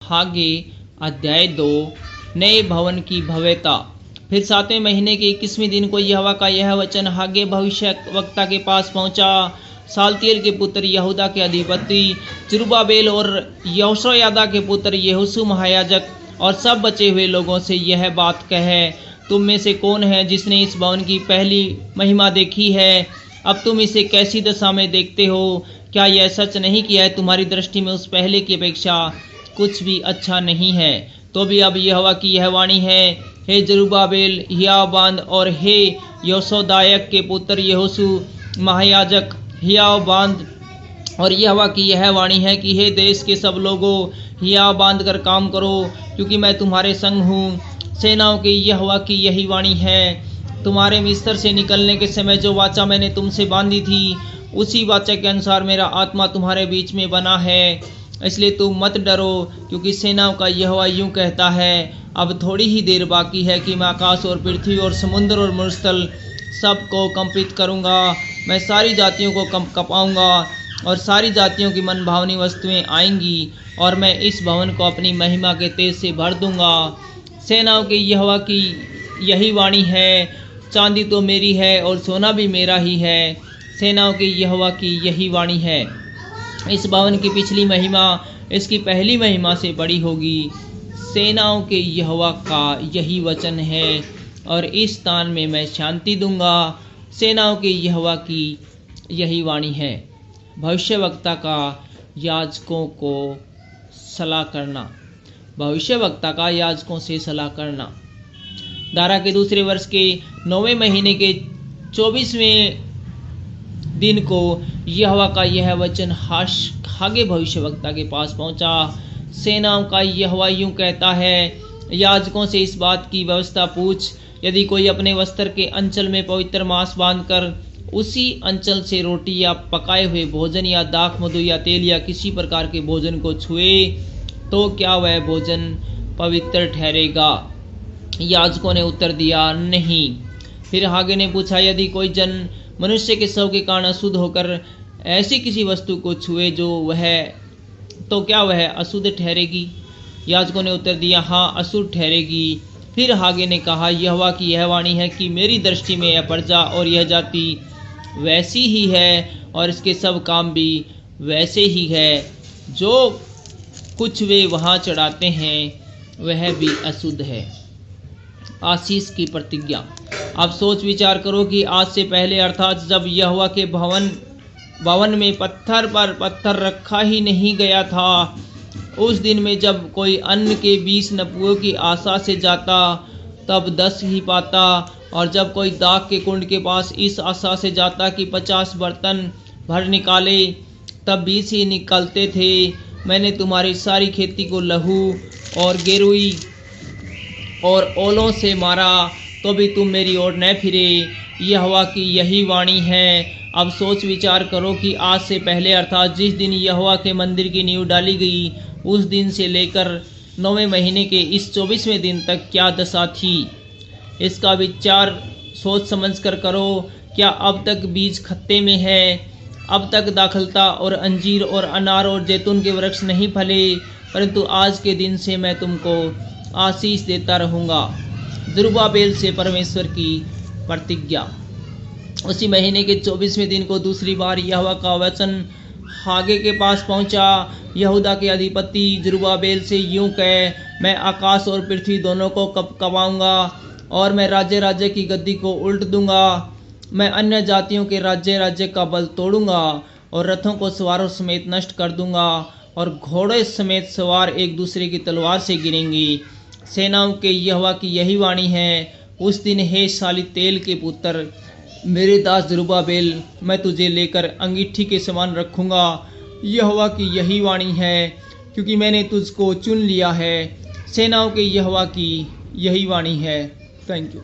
हागे अध्याय 2 नए भवन की भव्यता। फिर 7वें महीने के 21वें दिन को यहोवा का यह वचन हागे भविष्यवक्ता के पास पहुंचा। सालतिएल के पुत्र यहूदा के अधिपति जरुब्बाबेल और यहोशादा के पुत्र यहोशू महायाजक और सब बचे हुए लोगों से यह बात कहे, तुम में से कौन है जिसने इस भवन की पहली महिमा देखी है? अब तुम इसे कैसी दशा में देखते हो? क्या यह सच नहीं कि यह तुम्हारी दृष्टि में उस पहले की अपेक्षा कुछ भी अच्छा नहीं है? तो भी अब यहोवा की यह वाणी है, हे जरुब्बाबेल हियाबांद और हे योसोदायक के पुत्र यहोशू महायाजक हियाबांद, और यहोवा की यह वाणी है कि हे देश के सब लोगों हिया बांध कर काम करो, क्योंकि मैं तुम्हारे संग हूँ। सेनाओं के यहोवा की यही वाणी है, तुम्हारे मिस्र से निकलने के समय जो वाचा मैंने तुमसे बांधी थी, उसी वाचा के अनुसार मेरा आत्मा तुम्हारे बीच में बना है। इसलिए तुम मत डरो, क्योंकि सेनाओं का यहोवा यूं कहता है, अब थोड़ी ही देर बाकी है कि मैं आकाश और पृथ्वी और समुद्र और मरुस्थल सबको कंपित करूँगा। मैं सारी जातियों को कपाऊँगा और सारी जातियों की मनभावनी वस्तुएं आएंगी, और मैं इस भवन को अपनी महिमा के तेज से भर दूंगा। सेनाओं के यहोवा की यही वाणी है, चांदी तो मेरी है और सोना भी मेरा ही है। सेनाओं के यहोवा की यही वाणी है, इस भवन की पिछली महिमा इसकी पहली महिमा से बड़ी होगी। सेनाओं के यहोवा का यही वचन है, और इस स्थान में मैं शांति दूंगा। सेनाओं के यहोवा की यही वाणी है। भविष्यवक्ता का याजकों को सलाह करना। भविष्यवक्ता का याजकों से सलाह करना। दारा के दूसरे वर्ष के 9वें महीने के 24वें दिन को यहोवा का यह वचन हागे भविष्यवक्ता के पास पहुंचा। सेनाओं का यहोवा यूं कहता है, याजकों से इस बात की व्यवस्था पूछ, यदि कोई अपने वस्त्र के अंचल में पवित्र मांस बांधकर उसी अंचल से रोटी या पकाए हुए भोजन या दाख मधु या तेल या किसी प्रकार के भोजन को छुए, तो क्या वह भोजन पवित्र ठहरेगा? याजकों ने उत्तर दिया, नहीं। फिर हागे ने पूछा, यदि कोई जन मनुष्य के शव के कारण अशुद्ध होकर ऐसी किसी वस्तु को छुए तो क्या वह अशुद्ध ठहरेगी? याजकों ने उत्तर दिया, हाँ, अशुद्ध ठहरेगी। फिर हागे ने कहा, यहोवा की यह वाणी है कि मेरी दृष्टि में यह प्रजा और यह जाति वैसी ही है, और इसके सब काम भी वैसे ही है। जो कुछ वे वहाँ चढ़ाते हैं वह भी अशुद्ध है। आशीष की प्रतिज्ञा। अब सोच विचार करो कि आज से पहले, अर्थात जब यहोवा के भवन में पत्थर पर पत्थर रखा ही नहीं गया था, उस दिन में जब कोई अन्न के 20 नपुओं की आशा से जाता तब 10 ही पाता, और जब कोई दाख के कुंड के पास इस आशा से जाता कि 50 बर्तन भर निकाले तब 20 ही निकलते थे। मैंने तुम्हारी सारी खेती को लहू और गेरुई और ओलों से मारा, तो भी तुम मेरी ओर न फिरे। यहोवा की यही वाणी है। अब सोच विचार करो कि आज से पहले, अर्थात जिस दिन यहोवा के मंदिर की नींव डाली गई, उस दिन से लेकर 9वें महीने के इस 24वें दिन तक क्या दशा थी। इसका विचार सोच समझ कर करो। क्या अब तक बीज खत्ते में है? अब तक दाखलता और अंजीर और अनार और जैतून के वृक्ष नहीं फले? परंतु आज के दिन से मैं तुमको आशीष देता रहूँगा। जरुब्बाबेल से परमेश्वर की प्रतिज्ञा। उसी महीने के 24वें दिन को दूसरी बार यहोवा का वचन हागे के पास पहुंचा। यहूदा के अधिपति जरुब्बाबेल से यूं कहे, मैं आकाश और पृथ्वी दोनों को कबाऊंगा, और मैं राज्य राज्य की गद्दी को उल्ट दूंगा। मैं अन्य जातियों के राज्य का बल तोड़ूंगा, और रथों को सवारों समेत नष्ट कर दूंगा, और घोड़े समेत सवार एक दूसरे की तलवार से गिरेंगे। सेनाओं के यहोवा की यही वाणी है, उस दिन हे सालतिएल के पुत्र मेरे दास जरुब्बाबेल, मैं तुझे लेकर अंगीठी के समान रखूँगा। यहोवा की यही वाणी है, क्योंकि मैंने तुझको चुन लिया है। सेनाओं के यहोवा की यही वाणी है। Thank you.